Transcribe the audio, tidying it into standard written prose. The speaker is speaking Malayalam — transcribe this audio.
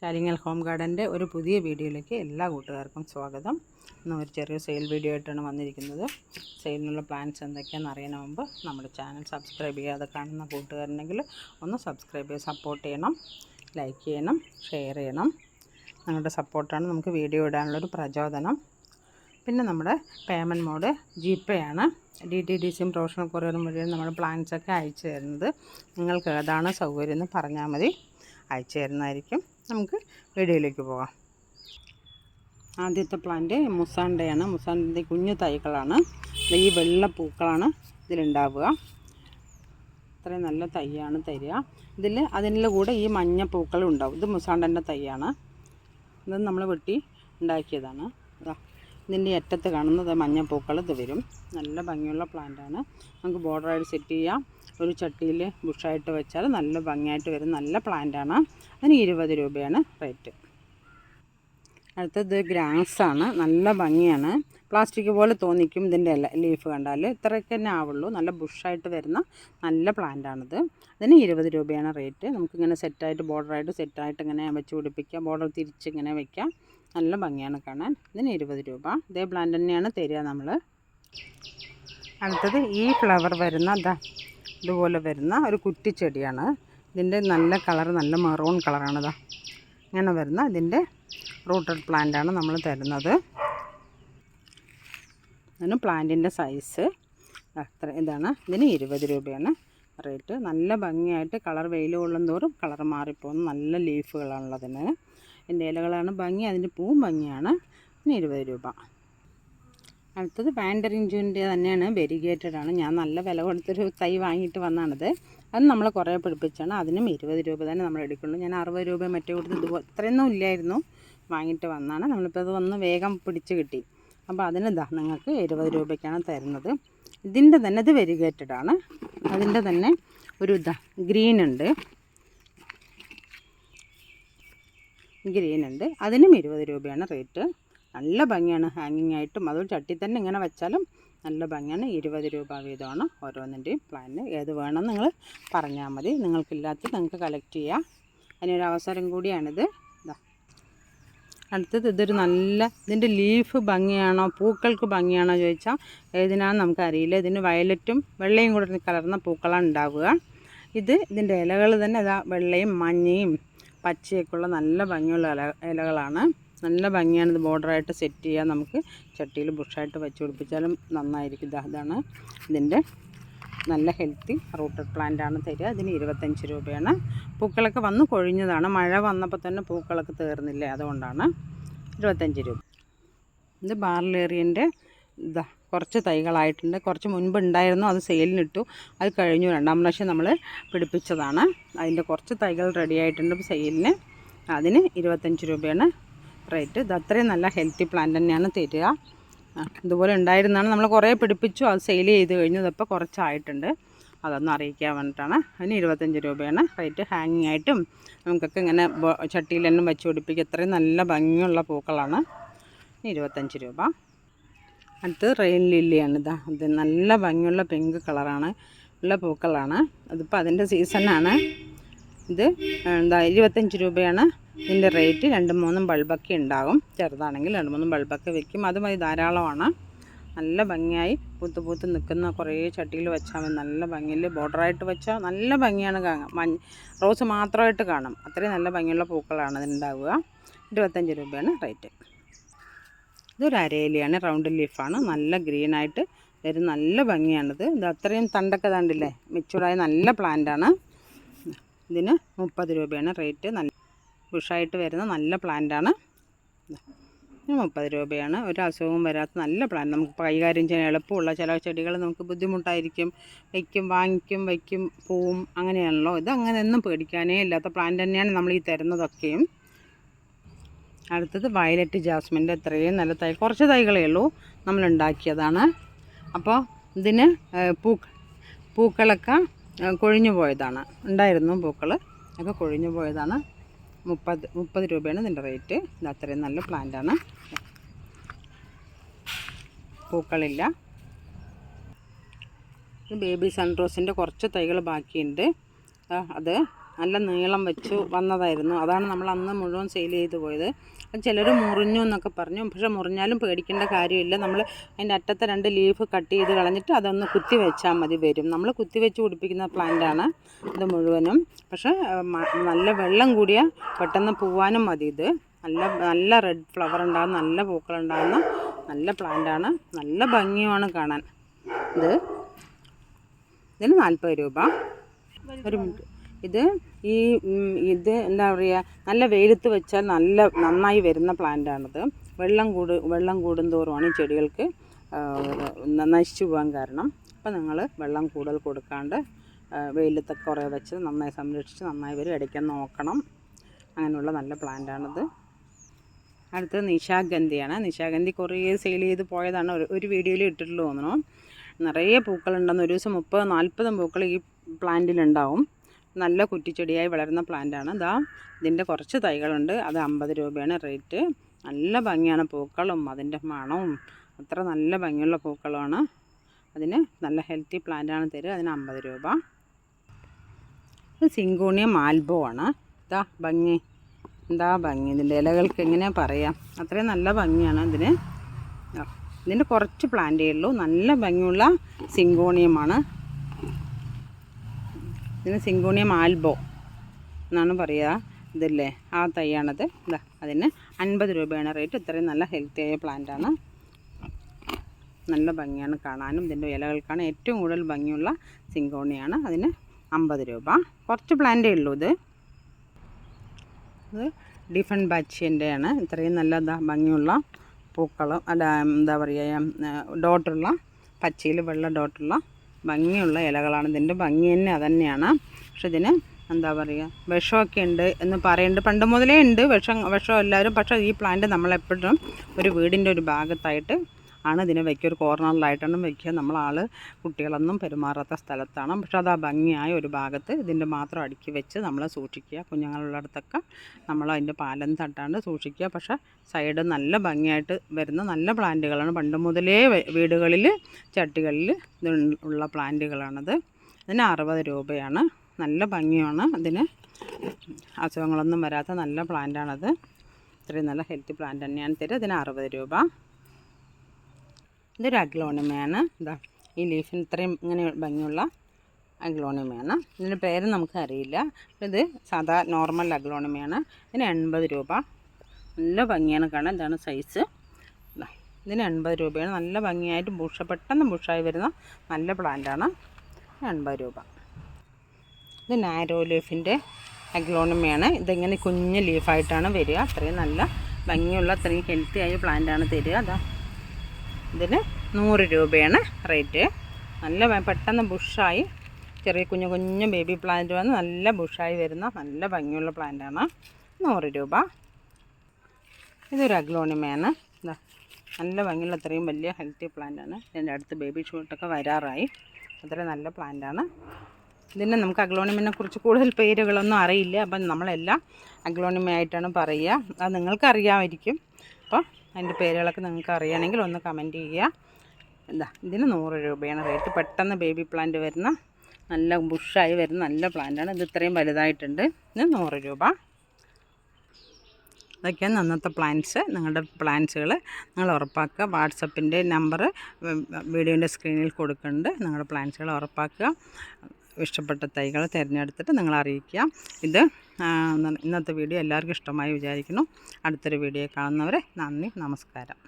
ചാലിങ്ങൽ ഹോം ഗാർഡൻ്റെ ഒരു പുതിയ വീഡിയോയിലേക്ക് എല്ലാ കൂട്ടുകാർക്കും സ്വാഗതം. ഇന്ന് ഒരു ചെറിയ സെയിൽ വീഡിയോ ആയിട്ടാണ് വന്നിരിക്കുന്നത്. സെയിലിനുള്ള പ്ലാൻസ് എന്തൊക്കെയാണെന്ന് അറിയാൻ മുമ്പ് നമ്മുടെ ചാനൽ സബ്സ്ക്രൈബ് ചെയ്യാതെ കാണുന്ന കൂട്ടുകാരുണ്ടെങ്കിൽ ഒന്ന് സബ്സ്ക്രൈബ് ചെയ്ത് സപ്പോർട്ട് ചെയ്യണം, ലൈക്ക് ചെയ്യണം, ഷെയർ ചെയ്യണം. നിങ്ങളുടെ സപ്പോർട്ടാണ് നമുക്ക് വീഡിയോ ഇടാനുള്ളൊരു പ്രചോദനം. പിന്നെ നമ്മുടെ പേയ്മെൻറ്റ് മോഡ് GPay ആണ്. DTDCയും പ്രൊഫഷണൽ കൊറിയറും വഴിയാണ് നമ്മൾ പ്ലാൻസൊക്കെ അയച്ചു തരുന്നത്. നിങ്ങൾക്ക് ഏതാണ് സൗകര്യം എന്ന് പറഞ്ഞാൽ മതി, അയച്ചു തരുന്നതായിരിക്കും. നമുക്ക് വീഡിയോയിലേക്ക് പോകാം. ആദ്യത്തെ പ്ലാന്റ് മുസാണ്ടയാണ്. മുസാണ്ടയുടെ കുഞ്ഞു തൈകളാണ്. ഈ വെള്ള പൂക്കളാണ് ഇതിലുണ്ടാവുക. ഇത്രയും നല്ല തൈയാണ് തരിക. അതിൻ്റെ കൂടെ ഈ മഞ്ഞ പൂക്കളും ഉണ്ടാവും. ഇത് മുസാണ്ടൻ്റെ തൈയാണ്. ഇത് നമ്മൾ വെട്ടി ഉണ്ടാക്കിയതാണ്. ഇതിൻ്റെ അറ്റത്ത് കാണുന്നത് മഞ്ഞ പൂക്കൾ ഇത് വരും. നല്ല ഭംഗിയുള്ള പ്ലാന്റാണ്. നമുക്ക് ബോർഡറായിട്ട് സെറ്റ് ചെയ്യാം. ഒരു ചട്ടിയിൽ ബുഷായിട്ട് വെച്ചാൽ നല്ല ഭംഗിയായിട്ട് വരും. നല്ല പ്ലാന്റാണ്. അതിന് 20 രൂപയാണ് റേറ്റ്. അടുത്തത് ഗ്രാസാണ്. നല്ല ഭംഗിയാണ്. പ്ലാസ്റ്റിക് പോലെ തോന്നിക്കും ഇതിൻ്റെ ലീഫ് കണ്ടാൽ. ഇത്രയൊക്കെ തന്നെ ആവുള്ളൂ. നല്ല ബുഷായിട്ട് വരുന്ന നല്ല പ്ലാന്റാണിത്. അതിന് 20 രൂപയാണ് റേറ്റ്. നമുക്കിങ്ങനെ സെറ്റായിട്ട് ബോർഡറായിട്ട് സെറ്റായിട്ട് ഇങ്ങനെ വെച്ച് പിടിപ്പിക്കാം. ബോർഡർ തിരിച്ചിങ്ങനെ വയ്ക്കാം. നല്ല ഭംഗിയാണ് കാണാൻ. ഇതിന് 20 രൂപ. ഇതേ പ്ലാന്റ് തന്നെയാണ് തരിക നമ്മൾ. അടുത്തത് ഈ ഫ്ലവർ വരുന്ന ഇതുപോലെ വരുന്ന ഒരു കുറ്റിച്ചെടിയാണ്. ഇതിൻ്റെ നല്ല കളർ നല്ല മെറൂൺ കളറാണിതാ. ഇങ്ങനെ വരുന്ന ഇതിൻ്റെ റൂട്ടഡ് പ്ലാന്റാണ് നമ്മൾ തരുന്നത്. അതിന് പ്ലാന്റിൻ്റെ സൈസ് അത്ര ഇതാണ്. ഇതിന് 20 രൂപയാണ് റേറ്റ്. നല്ല ഭംഗിയായിട്ട് കളർ വെയിൽ കൊള്ളും തോറും കളർ മാറിപ്പോകുന്ന നല്ല ലീഫുകളാണുള്ളതിന്. ഇതിൻ്റെ ഇലകളാണ് ഭംഗി, അതിൻ്റെ പൂവും ഭംഗിയാണ്. ഇതിന് 20 രൂപ. അടുത്തത് പാൻഡറിഞ്ചിൻ്റെ തന്നെയാണ്. വെരിഗേറ്റഡ് ആണ്. ഞാൻ നല്ല വില കൊടുത്തൊരു തൈ വാങ്ങിയിട്ട് വന്നാണിത്. അത് നമ്മൾ കുറേ പിടിപ്പിച്ചാണ്. അതിനും 20 രൂപ തന്നെ നമ്മൾ എടുക്കുള്ളൂ. ഞാൻ 60 രൂപ മറ്റേ കൊടുത്ത് ഇത്രയൊന്നും ഇല്ലായിരുന്നു, വാങ്ങിയിട്ട് വന്നാണ്. നമ്മളിപ്പോൾ അത് വന്ന് വേഗം പിടിച്ച് കിട്ടി. അപ്പോൾ അതിന് നിങ്ങൾക്ക് 20 രൂപയ്ക്കാണ് തരുന്നത്. ഇതിൻ്റെ തന്നെ ഇത് വെരിഗേറ്റഡ് ആണ്. അതിൻ്റെ തന്നെ ഒരു ഗ്രീൻ ഉണ്ട്. അതിനും 20 രൂപയാണ് റേറ്റ്. നല്ല ഭംഗിയാണ് ഹാങ്ങിങ് ആയിട്ടും. അതൊരു ചട്ടി തന്നെ ഇങ്ങനെ വെച്ചാലും നല്ല ഭംഗിയാണ്. 20 രൂപ വീതമാണ് ഓരോന്നിൻ്റെയും പ്ലാന്. ഏത് വേണമെന്ന് നിങ്ങൾ പറഞ്ഞാൽ മതി. നിങ്ങൾക്കില്ലാത്ത നിങ്ങൾക്ക് കളക്ട് ചെയ്യാം. അതിനൊരു അവസരം കൂടിയാണിത്. അടുത്തത് ഇതിൻ്റെ ലീഫ് ഭംഗിയാണോ പൂക്കൾക്ക് ഭംഗിയാണോ ചോദിച്ചാൽ ഏതിനാണെന്ന് നമുക്കറിയില്ല. ഇതിന് വയലറ്റും വെള്ളയും കൂടെ കലർന്ന പൂക്കളാണ് ഉണ്ടാവുക. ഇതിൻ്റെ ഇലകൾ തന്നെ വെള്ളയും മഞ്ഞയും പച്ചയൊക്കെയുള്ള നല്ല ഭംഗിയുള്ള ഇലകളാണ്. നല്ല ഭംഗിയാണ്. ഇത് ബോർഡറായിട്ട് സെറ്റ് ചെയ്യാൻ നമുക്ക് ചട്ടിയിൽ ബുഷായിട്ട് വെച്ച് പിടിപ്പിച്ചാലും നന്നായിരിക്കും. ഇതാണ് ഇതിൻ്റെ നല്ല ഹെൽത്തി റൂട്ടഡ് പ്ലാന്റാണ് തരിക. ഇതിന് 25 രൂപയാണ്. പൂക്കളൊക്കെ വന്ന് കൊഴിഞ്ഞതാണ്. മഴ വന്നപ്പോൾ തന്നെ പൂക്കളൊക്കെ തീർന്നില്ലേ, അതുകൊണ്ടാണ് 25 രൂപ. ഇത് ബാർലേറിയൻ്റെ കുറച്ച് തൈകളായിട്ടുണ്ട്. കുറച്ച് മുൻപ് ഉണ്ടായിരുന്നു, അത് സെയിലിനിട്ടു. അത് കഴിഞ്ഞു. 2ാം പ്രാവശ്യം നമ്മൾ പിടിപ്പിച്ചതാണ്. അതിൻ്റെ കുറച്ച് തൈകൾ റെഡി ആയിട്ടുണ്ട് സെയിലിന്. അതിന് 25 രൂപയാണ് റേറ്റ്. ഇത് അത്രയും നല്ല ഹെൽത്തി പ്ലാന്റ് തന്നെയാണ് തരിക. ഇതുപോലെ ഉണ്ടായിരുന്നാണ്. നമ്മൾ കുറേ പിടിപ്പിച്ചു, അത് സെയിൽ ചെയ്ത് കഴിഞ്ഞു. ഇതിപ്പോൾ കുറച്ചായിട്ടുണ്ട്. അതൊന്ന് അറിയിക്കാൻ വേണ്ടിയിട്ടാണ്. അതിന് 25 രൂപയാണ് റേറ്റ്. ഹാങ്ങിങ് ആയിട്ടും നമുക്കൊക്കെ ഇങ്ങനെ ചട്ടിയിലെല്ലാം വെച്ച് പിടിപ്പിക്കുക. അത്രയും നല്ല ഭംഗിയുള്ള പൂക്കളാണ്. 25 രൂപ. അടുത്ത് റെയിൻ ലില്ലിയാണ്. അത് നല്ല ഭംഗിയുള്ള പിങ്ക് കളറാണ് ഉള്ള പൂക്കളാണ്. അതിപ്പോൾ അതിൻ്റെ സീസണാണ്. ഇത് 25 രൂപയാണ് ഇതിൻ്റെ റേറ്റ്. 2-3 ബൾബൊക്കെ ഉണ്ടാകും. ചെറുതാണെങ്കിൽ 2-3 ബൾബൊക്കെ വെക്കും. അത് മതി, ധാരാളമാണ്. നല്ല ഭംഗിയായി പൂത്ത് നിൽക്കുന്ന കുറേ ചട്ടിയിൽ വെച്ചാൽ മതി. നല്ല ഭംഗിയിൽ ബോർഡറായിട്ട് വെച്ചാൽ നല്ല ഭംഗിയാണ് കാണാം. റോസ് മാത്രമായിട്ട് കാണും. അത്രയും നല്ല ഭംഗിയുള്ള പൂക്കളാണ് ഇതിനുണ്ടാവുക. 25 രൂപയാണ് റേറ്റ്. ഇതൊരു അരയിലയാണ്. റൗണ്ട് ലീഫാണ്. നല്ല ഗ്രീനായിട്ട് വരും. നല്ല ഭംഗിയാണിത്. ഇത് അത്രയും തണ്ടൊക്കെ തണ്ടില്ലേ, മെച്ചൂറായ നല്ല പ്ലാന്റാണ്. ഇതിന് 30 രൂപയാണ് റേറ്റ്. നല്ല ബുഷായിട്ട് വരുന്ന നല്ല പ്ലാന്റാണ്. ഇതിന് 30 രൂപയാണ്. ഒരു അസുഖവും വരാത്ത നല്ല പ്ലാന്റ്. നമുക്ക് കൈകാര്യം ചെയ്യാൻ എളുപ്പമുള്ള ചില ചെടികൾ നമുക്ക് ബുദ്ധിമുട്ടായിരിക്കും. വാങ്ങിക്കും വയ്ക്കും പോവും, അങ്ങനെയാണല്ലോ. ഇത് അങ്ങനെയൊന്നും പേടിക്കാനേ ഇല്ലാത്ത പ്ലാന്റ് തന്നെയാണ് നമ്മൾ ഈ തരുന്നതൊക്കെയും. അടുത്തത് വയലറ്റ് ജാസ്മിൻ്റെ ഇത്രയും നല്ല തൈ, കുറച്ച് തൈകളേ ഉള്ളൂ, നമ്മൾ ഉണ്ടാക്കിയതാണ്. അപ്പോൾ ഇതിന് പൂക്കളൊക്കെ കൊഴിഞ്ഞു പോയതാണ്. ഉണ്ടായിരുന്നു പൂക്കൾ ഒക്കെ കൊഴിഞ്ഞു പോയതാണ്. 30 രൂപയാണ് ഇതിൻ്റെ റേറ്റ്. ഇത് അത്രയും നല്ല പ്ലാന്റാണ്. പൂക്കളില്ല. ബേബി സൺറോസിൻ്റെ കുറച്ച് തൈകൾ ബാക്കിയുണ്ട്. അത് നല്ല നീളം വെച്ച് വന്നതായിരുന്നു. അതാണ് നമ്മൾ അന്ന് മുഴുവൻ സെയിൽ ചെയ്ത് പോയത്. ചിലർ മുറിഞ്ഞു എന്നൊക്കെ പറഞ്ഞു. പക്ഷേ മുറിഞ്ഞാലും പേടിക്കേണ്ട കാര്യമില്ല. നമ്മൾ അതിൻ്റെ അറ്റത്തെ 2 ലീഫ് കട്ട് ചെയ്ത് കളഞ്ഞിട്ട് അതൊന്ന് കുത്തി വെച്ചാൽ മതി, വരും. നമ്മൾ കുത്തി വെച്ച് പിടിപ്പിക്കുന്ന പ്ലാന്റാണ് ഇത് മുഴുവനും. പക്ഷേ നല്ല വെള്ളം കൂടിയ പെട്ടെന്ന് പോവാനും മതി. ഇത് നല്ല റെഡ് ഫ്ലവർ ഉണ്ടാകുന്ന, നല്ല പൂക്കളുണ്ടാകുന്ന നല്ല പ്ലാന്റാണ്. നല്ല ഭംഗിയുമാണ് കാണാൻ. ഇതിന് 40 രൂപ. ഒരു മിനിറ്റ്. ഇത് എന്താ പറയുക, നല്ല വെയിലത്ത് വെച്ചാൽ നന്നായി വരുന്ന പ്ലാന്റാണിത്. വെള്ളം കൂടുന്തോറുമാണ് ഈ ചെടികൾക്ക് നശിച്ചു പോകാൻ കാരണം. അപ്പോൾ നിങ്ങൾ വെള്ളം കൂടുതൽ കൊടുക്കാണ്ട് വെയിലത്തൊക്കെ കുറേ വെച്ച് നന്നായി സംരക്ഷിച്ച് നന്നായി വരും. ഇടയ്ക്ക് നോക്കണം. അങ്ങനെയുള്ള നല്ല പ്ലാന്റാണിത്. അടുത്തത് നിശാഗന്ധിയാണ്. നിശാഗന്ധി കുറേ സെയിൽ ചെയ്ത് പോയതാണ്. ഒരു വീഡിയോയിൽ ഇട്ടിട്ടുള്ളൂ തോന്നണു. നിറയെ പൂക്കളുണ്ടെന്ന്. ഒരു ദിവസം 30-40 പൂക്കൾ ഈ പ്ലാന്റിലുണ്ടാവും. നല്ല കുറ്റിച്ചെടിയായി വളരുന്ന പ്ലാന്റാണ്. ഇതിൻ്റെ കുറച്ച് തൈകളുണ്ട്. അത് 50 രൂപയാണ് റേറ്റ്. നല്ല ഭംഗിയാണ് പൂക്കളും അതിൻ്റെ മണവും. അത്ര നല്ല ഭംഗിയുള്ള പൂക്കളാണ്. അതിന് നല്ല ഹെൽത്തി പ്ലാന്റാണ് തരിക. അതിന് 50 രൂപ. ഇത് സിങ്കോണിയ മാൽബോ ആണ്. ഭംഗി, എന്താ ഭംഗി! ഇതിൻ്റെ ഇലകൾക്ക് എങ്ങനെ പറയാം, അത്രയും നല്ല ഭംഗിയാണ് ഇതിന്. ഇതിൻ്റെ കുറച്ച് പ്ലാന്റേ ഉള്ളൂ. നല്ല ഭംഗിയുള്ള സിങ്കോണിയമാണ്. ഇതിന് സിങ്കോണിയം ആൽബോ എന്നാണ് പറയുക. ഇതല്ലേ ആ തൈയാണത്. അതിന് 50 രൂപയാണ് റേറ്റ്. ഇത്രയും നല്ല ഹെൽത്തിയായ പ്ലാന്റാണ്. നല്ല ഭംഗിയാണ് കാണാനും. ഇതിൻ്റെ ഇലകൾക്കാണ് ഏറ്റവും കൂടുതൽ ഭംഗിയുള്ള സിങ്കോണിയാണ്. അതിന് 50 രൂപ. കുറച്ച് പ്ലാന്റേ ഉള്ളൂ. ഇത് ഡിഫൻ ബാച്ചിൻ്റെയാണ്. ഇത്രയും നല്ല ഭംഗിയുള്ള പൂക്കളും എന്താ പറയുക, ഡോട്ടുള്ള പച്ചയിൽ വെള്ള ഡോട്ടുള്ള ഭംഗിയുള്ള ഇലകളാണ്. ഇതിൻ്റെ ഭംഗി തന്നെ അതന്നെയാണ്. പക്ഷെ ഇതിന് എന്താ പറയുക, വിഷമൊക്കെ ഉണ്ട് എന്ന് പറയുന്നുണ്ട്. പണ്ട് മുതലേ ഉണ്ട് വിഷം എല്ലാവരും. പക്ഷേ ഈ പ്ലാന്റ് നമ്മളെപ്പോഴും ഒരു വീടിൻ്റെ ഒരു ഭാഗത്തായിട്ട് ആണ് ഇതിനെ വയ്ക്കുക. ഒരു കോർണറിലായിട്ടാണ് വയ്ക്കുക. കുട്ടികളൊന്നും പെരുമാറാത്ത സ്ഥലത്താണ്. പക്ഷെ അത് ആ ഭംഗിയായ ഒരു ഭാഗത്ത് ഇതിൻ്റെ മാത്രം അടുക്കി വെച്ച് നമ്മൾ സൂക്ഷിക്കുക. കുഞ്ഞുങ്ങളുള്ളിടത്തൊക്കെ നമ്മൾ അതിൻ്റെ പാലം തട്ടാണ്ട് സൂക്ഷിക്കുക. പക്ഷേ സൈഡ് നല്ല ഭംഗിയായിട്ട് വരുന്ന നല്ല പ്ലാന്റുകളാണ്. പണ്ട് മുതലേ വീടുകളിൽ ചട്ടികളിൽ ഉള്ള പ്ലാന്റുകളാണത്. ഇതിന് 60 രൂപയാണ്. നല്ല ഭംഗിയാണ്. അതിന് അസുഖങ്ങളൊന്നും വരാത്ത നല്ല പ്ലാന്റാണത്. ഇത്രയും നല്ല ഹെൽത്തി പ്ലാന്റ് തന്നെയാണ് തരിക. ഇതിന് 60 രൂപ. ഇതൊരു അഗ്ലോണിമയാണ്. ഈ ലീഫിന് ഇത്രയും ഇങ്ങനെ ഭംഗിയുള്ള അഗ്ലോണിമയാണ്. ഇതിൻ്റെ പേര് നമുക്ക് അറിയില്ല. ഇത് സാധാ നോർമൽ അഗ്ലോണിമയാണ്. ഇതിന് 80 രൂപ. നല്ല ഭംഗിയാണ് കാണാൻ. ഇതാണ് സൈസ്. ഇതിന് 80 രൂപയാണ്. നല്ല ഭംഗിയായിട്ട് പെട്ടെന്ന് ബുഷായി വരുന്ന നല്ല പ്ലാന്റാണ്. 80 രൂപ. ഇത് നാരോ ലീഫിൻ്റെ അഗ്ലോണിമയാണ്. ഇതിങ്ങനെ കുഞ്ഞ് ലീഫായിട്ടാണ് വരിക. അത്രയും നല്ല ഭംഗിയുള്ള അത്രയും ഹെൽത്തിയായ പ്ലാന്റാണ് തരിക. ഇതിന് 100 രൂപയാണ് റേറ്റ്. നല്ല പെട്ടെന്ന് ബുഷായി ചെറിയ കുഞ്ഞു ബേബി പ്ലാന്റ് വന്ന് നല്ല ബുഷായി വരുന്ന നല്ല ഭംഗിയുള്ള പ്ലാന്റാണ്. 100 രൂപ. ഇതൊരു അഗ്ലോണിമയാണ്. നല്ല ഭംഗിയുള്ള അത്രയും വലിയ ഹെൽത്തി പ്ലാന്റാണ്. ഇതിൻ്റെ അടുത്ത് ബേബി ഷൂട്ടൊക്കെ വരാറായി. അത്രയും നല്ല പ്ലാന്റാണ്. ഇതിന് നമുക്ക് അഗ്ലോണിമിനെ കുറിച്ച് കൂടുതൽ പേരുകളൊന്നും അറിയില്ല. അപ്പം നമ്മളെല്ലാം അഗ്ലോണിമയായിട്ടാണ് പറയുക. അത് നിങ്ങൾക്കറിയാമായിരിക്കും. അപ്പോൾ അതിൻ്റെ പേരുകളൊക്കെ നിങ്ങൾക്ക് അറിയണമെങ്കിൽ ഒന്ന് കമൻറ്റ് ചെയ്യുക. ഇതിന് 100 രൂപയാണ് റേറ്റ്. പെട്ടെന്ന് ബേബി പ്ലാന്റ് വരുന്ന നല്ല ബുഷായി വരുന്ന നല്ല പ്ലാന്റാണ്. ഇത് ഇത്രയും വലുതായിട്ടുണ്ട്. ഇത് 100 രൂപ. ഇതൊക്കെയാണ് അന്നത്തെ പ്ലാന്റ്സ്. നിങ്ങളുടെ പ്ലാന്റ്സുകൾ നിങ്ങൾ ഉറപ്പാക്കുക. വാട്സപ്പിൻ്റെ നമ്പർ വീഡിയോൻ്റെ സ്ക്രീനിൽ കൊടുക്കുന്നുണ്ട്. നിങ്ങളുടെ പ്ലാന്റ്സുകൾ ഉറപ്പാക്കുക. ഇഷ്ടപ്പെട്ട തൈകൾ തിരഞ്ഞെടുത്തിട്ട് നിങ്ങൾ അറിയിക്കുക. ഇന്നത്തെ വീഡിയോ എല്ലാവർക്കും ഇഷ്ടമായി വിചാരിക്കുന്നു. അടുത്തൊരു വീഡിയോ കാണുന്നവരെ നന്ദി, നമസ്കാരം.